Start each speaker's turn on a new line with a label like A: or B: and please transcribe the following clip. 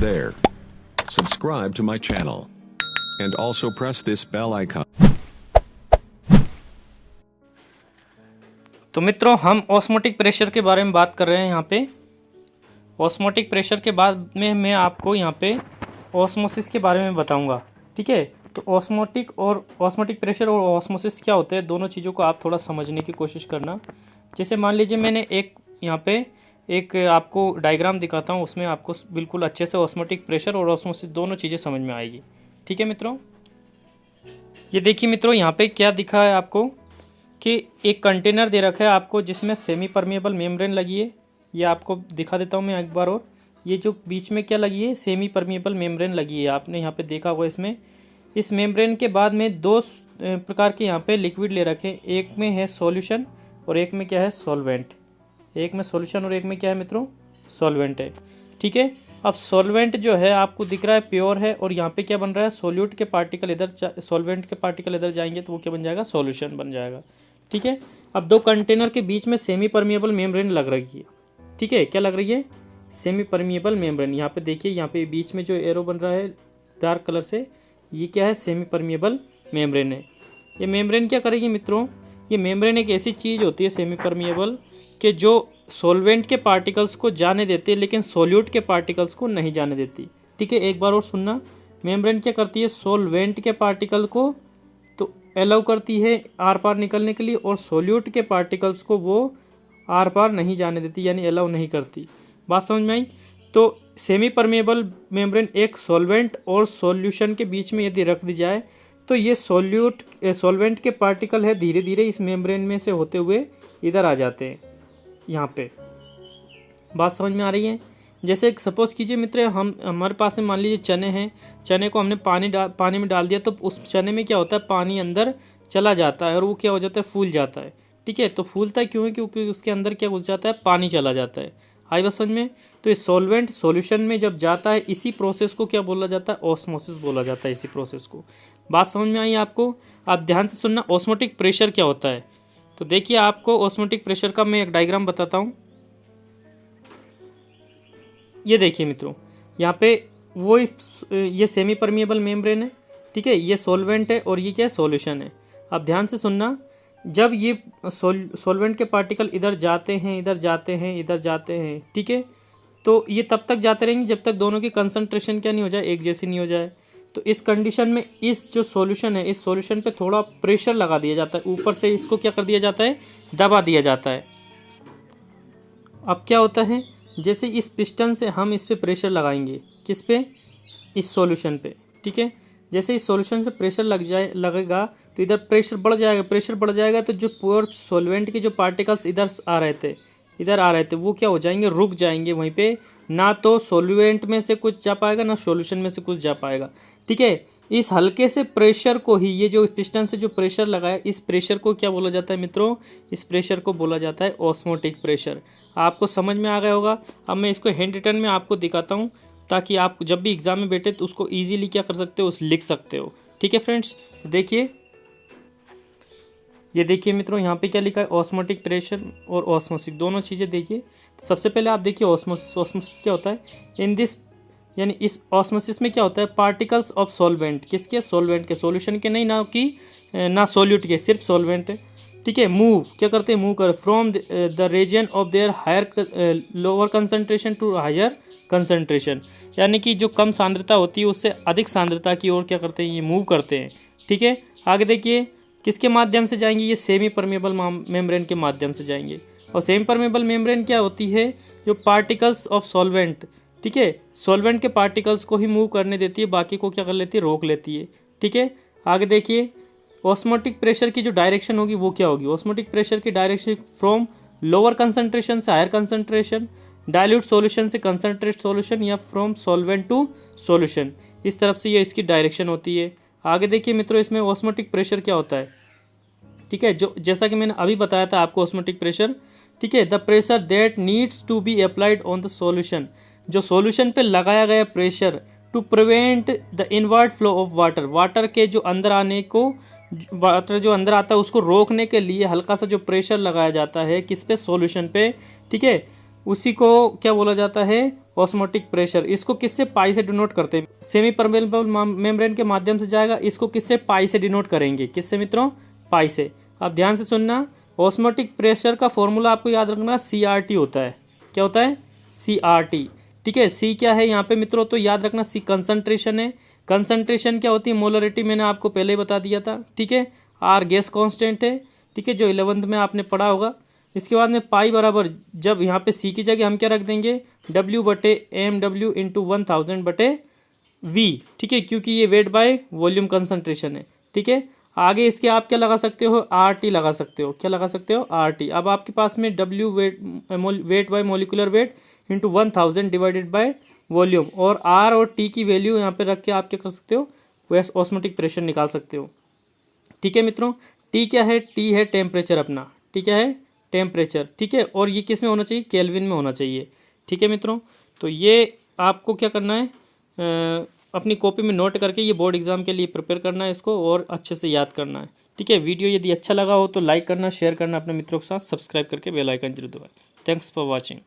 A: there. Subscribe to my channel. And also press this bell icon.
B: तो मित्रों, हम osmotic pressure के बारे में बात कर रहे हैं यहाँ पे। ऑस्मोटिक प्रेशर के बाद में मैं आपको यहाँ पे ऑस्मोसिस के बारे में बताऊंगा। ठीक है, तो ऑस्मोटिक प्रेशर और ऑस्मोसिस क्या होते हैं, दोनों चीज़ों को आप थोड़ा समझने की कोशिश करना। जैसे मान लीजिए मैंने यहाँ पे एक आपको डायग्राम दिखाता हूँ, उसमें आपको बिल्कुल अच्छे से ऑस्मोटिक प्रेशर और ऑस्मोसिस दोनों चीज़ें समझ में आएगी। ठीक है मित्रों, ये देखिए मित्रों, यहाँ पे क्या दिखा है आपको कि एक कंटेनर दे रखा है आपको जिसमें सेमी परमिएबल मेम्ब्रेन लगी है। ये आपको दिखा देता हूँ मैं एक बार और। ये जो बीच में क्या लगी है, सेमी परमिएबल मेम्ब्रेन लगी है, आपने यहाँ पे देखा होगा। इसमें इस मेम्ब्रेन के बाद में दो प्रकार के यहाँ पे लिक्विड ले रखे हैं। एक में है सॉल्यूशन और एक में क्या है, सॉल्वेंट। एक में सॉल्यूशन और एक में क्या है मित्रों, सॉल्वेंट है। ठीक है, अब सॉल्वेंट जो है आपको दिख रहा है प्योर है, और यहाँ पे क्या बन रहा है, सोल्यूट के पार्टिकल इधर, सॉल्वेंट के पार्टिकल इधर जाएंगे तो वो क्या बन जाएगा, सॉल्यूशन बन जाएगा। ठीक है, अब दो कंटेनर के बीच में सेमी परमिएबल मेम्ब्रेन लग रही है। ठीक है, क्या लग रही है, सेमी परमिएबल मेम्ब्रेन। यहाँ पे देखिए, यहाँ पे बीच में जो एरो बन रहा है डार्क कलर से, ये क्या है, सेमी परमिएबल मेम्ब्रेन है। ये मेम्ब्रेन क्या करेगी मित्रों, ये मेम्ब्रेन एक ऐसी चीज़ होती है सेमी परमिएबल कि जो सॉल्वेंट के पार्टिकल्स को जाने देती है लेकिन सोल्यूट के पार्टिकल्स को नहीं जाने देती। ठीक है, एक बार और सुनना, मेम्ब्रेन क्या करती है, सॉल्वेंट के पार्टिकल को तो अलाउ करती है आर पार निकलने के लिए, और सोल्यूट के पार्टिकल्स को वो आर पार नहीं जाने देती, यानी अलाउ नहीं करती। बात समझ में आई। तो सेमी परमिएबल मेम्ब्रेन एक सॉल्वेंट और सॉल्यूशन के बीच में यदि रख दी जाए तो ये सॉल्वेंट के पार्टिकल है, धीरे धीरे इस मेम्ब्रेन में से होते हुए इधर आ जाते हैं यहाँ पे। बात समझ में आ रही है। जैसे सपोज कीजिए मित्र, हमारे पास में मान लीजिए चने हैं, चने को हमने पानी में डाल दिया, तो उस चने में क्या होता है, पानी अंदर चला जाता है और वो क्या हो जाता है, फूल जाता है। ठीक है, तो फूलता क्यों है, क्योंकि उसके अंदर क्या घुस जाता है, पानी चला जाता है। आई बात समझ में। तो ये सॉल्वेंट सॉल्यूशन में जब जाता है, इसी प्रोसेस को क्या बोला जाता है, ऑस्मोसिस बोला जाता है, इसी प्रोसेस को। बात समझ में आई आपको। आप ध्यान से सुनना, ऑस्मोटिक प्रेशर क्या होता है। तो देखिए, आपको ऑस्मोटिक प्रेशर का मैं एक डायग्राम बताता हूँ। ये देखिए मित्रों, यहाँ पे वो ये सेमी परमिएबल मेम्ब्रेन है। ठीक है, ये सॉल्वेंट है और ये क्या है, सॉल्यूशन है। अब ध्यान से सुनना, जब ये सॉल्वेंट के पार्टिकल इधर जाते हैं, इधर जाते हैं, इधर जाते हैं, ठीक है, तो ये तब तक जाते रहेंगे जब तक दोनों की कंसंट्रेशन क्या नहीं हो जाए, एक जैसी नहीं हो जाए। तो इस कंडीशन में इस जो सॉल्यूशन है, इस सॉल्यूशन पे थोड़ा प्रेशर लगा दिया जाता है, ऊपर से इसको क्या कर दिया जाता है, दबा दिया जाता है। अब क्या होता है, जैसे इस पिस्टन से हम इस पे प्रेशर लगाएंगे, किस पे, इस सॉल्यूशन पे। ठीक है, जैसे इस सॉल्यूशन से प्रेशर लगेगा तो इधर प्रेशर बढ़ जाएगा, तो जो प्योर सॉल्वेंट के जो पार्टिकल्स इधर आ रहे थे वो क्या हो जाएंगे, रुक जाएंगे वहीं पे। ना तो सॉल्वेंट में से कुछ जा पाएगा, ना सॉल्यूशन में से कुछ जा पाएगा। ठीक है, इस हल्के से प्रेशर को ही, ये जो पिस्टन से जो प्रेशर लगाया, इस प्रेशर को क्या बोला जाता है मित्रों, इस प्रेशर को बोला जाता है ऑस्मोटिक प्रेशर। आपको समझ में आ गया होगा। अब मैं इसको हैंड रिटन में आपको दिखाता हूँ, ताकि आप जब भी एग्जाम में बैठे तो उसको ईजिली क्या कर सकते हो, लिख सकते हो। ठीक है फ्रेंड्स, देखिए, ये देखिए मित्रों, यहाँ पे क्या लिखा है, ऑस्मोटिक प्रेशर और ऑस्मोसिस, दोनों चीज़ें देखिए। सबसे पहले आप देखिए ऑस्मोसिस क्या होता है। इन दिस, यानी इस ऑस्मोसिस में क्या होता है, पार्टिकल्स ऑफ सॉल्वेंट, किसके, सॉल्वेंट के, सॉल्यूशन के नहीं, ना सोल्यूट के, सिर्फ सॉल्वेंट है। ठीक है, मूव क्या करते हैं, मूव कर from the region of their higher lower concentration to higher concentration, यानी कि जो कम सांद्रता होती है उससे अधिक सांद्रता की ओर क्या करते हैं, ये मूव करते हैं। ठीक है, आगे देखिए, किसके माध्यम से जाएंगे, ये सेमी परमिएबल मेम्ब्रेन के माध्यम से जाएंगे। और सेमी परमिएबल मेम्ब्रेन क्या होती है, जो पार्टिकल्स ऑफ सॉल्वेंट, ठीक है, सॉल्वेंट के पार्टिकल्स को ही मूव करने देती है, बाकी को क्या कर लेती है, रोक लेती है। ठीक है, आगे देखिए, ऑस्मोटिक प्रेशर की जो डायरेक्शन होगी वो क्या होगी, ऑस्मोटिक प्रेशर की डायरेक्शन फ्रॉम लोअर कंसंट्रेशन से हायर कंसंट्रेशन, डाइल्यूट सॉल्यूशन से कंसंट्रेट सॉल्यूशन, या फ्रॉम सॉल्वेंट टू सॉल्यूशन, इस तरफ से ये इसकी डायरेक्शन होती है। आगे देखिए मित्रों, इसमें ऑस्मोटिक प्रेशर क्या होता है। ठीक है, जो जैसा कि मैंने अभी बताया था आपको ऑस्मोटिक प्रेशर। ठीक है, the pressure that needs to be applied on the solution, जो सॉल्यूशन पे लगाया गया pressure to prevent the inward flow of water, water के जो अंदर आने को, वाटर जो अंदर आता है उसको रोकने के लिए हल्का सा जो प्रेशर लगाया जाता है, किस पे, सॉल्यूशन पे। ठीक है, उसी को क्या बोला जाता है, ऑस्मोटिक प्रेशर। इसको किससे, पाई से डिनोट करते हैं। सेमी परमेबल मेम्ब्रेन के माध्यम से जाएगा, इसको किससे, पाई से डिनोट करेंगे। किससे मित्रों, पाई से। अब ध्यान से सुनना, ऑस्मोटिक प्रेशर का फॉर्मूला आपको याद रखना, CRT होता है। क्या होता है, CRT। ठीक है, सी क्या है यहाँ पे मित्रों, तो याद रखना सी कंसंट्रेशन है। कंसंट्रेशन क्या होती है, मोलरिटी मैंने आपको पहले ही बता दिया था। ठीक है, आर गैस कांस्टेंट है। ठीक है, जो 11th में आपने पढ़ा होगा। इसके बाद में पाई बराबर, जब यहाँ पे सी की जगह हम क्या रख देंगे, W/mW इंटू 1000/V। ठीक है, क्योंकि ये वेट बाय वॉल्यूम कंसंट्रेशन है। ठीक है, आगे इसके आप क्या लगा सकते हो, RT लगा सकते हो। क्या लगा सकते हो, RT। अब आपके पास में W weight by molecular weight into 1000 divided by volume, और R और T की वैल्यू यहाँ पे रख के आप क्या कर सकते हो, ऑस्मोटिक प्रेशर निकाल सकते हो। ठीक है मित्रों, T क्या है, T है टेम्परेचर अपना। ठीक क्या है, टेम्परेचर। ठीक है, और ये किस में होना चाहिए, केल्विन में होना चाहिए। ठीक है मित्रों, तो ये आपको क्या करना है, अपनी कॉपी में नोट करके ये बोर्ड एग्जाम के लिए प्रिपेयर करना है इसको, और अच्छे से याद करना है। ठीक है, वीडियो यदि अच्छा लगा हो तो लाइक करना, शेयर करना अपने मित्रों के साथ, सब्सक्राइब करके बेल आइकन जरूर दबाएं। Thanks for watching.